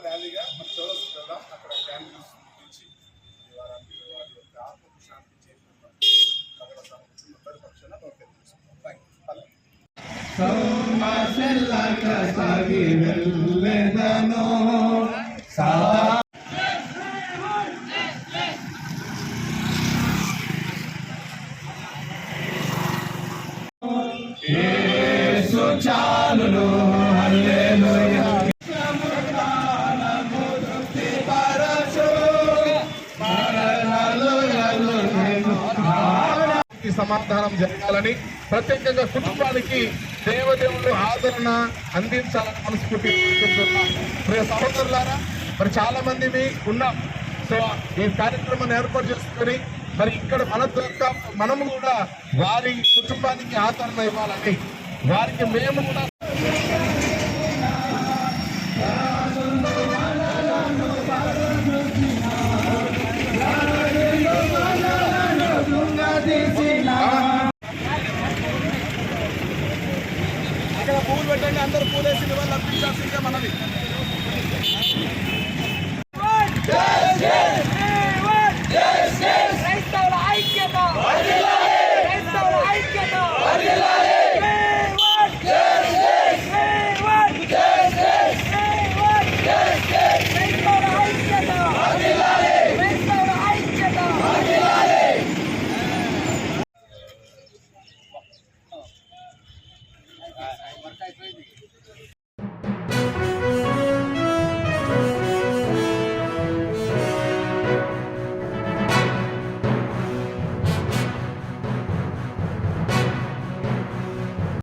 ర్యాలీగా మన చౌరస్తా వెళ్దాం. అక్కడ క్యాండిల్స్ ఇచ్చి వారి యొక్క ఆత్మకు శాంతి చేకూరుతాం. అందరి పక్షాన ప్రవర్తన చేసుకుంటాం. చాలును హల్లెలూయా సమాధానం జరగాలని, ప్రత్యేకంగా కుటుంబానికి దేవదేవులు ఆదరణ అందించాలని మనస్ఫూర్తి ప్రియ సహోదరులారా, మరి చాలా మంది ఉన్నాం. సో ఈ కార్యక్రమాన్ని ఏర్పాటు చేసుకొని మరి ఇక్కడ మనము కూడా వారి కుటుంబానికి ఆదరణ ఇవ్వాలని, వారికి మేము కూడా అక్కడ పూలు పెట్టండి. అందరూ పూలేసి వాళ్ళు అర్పించాల్సిందే మనది.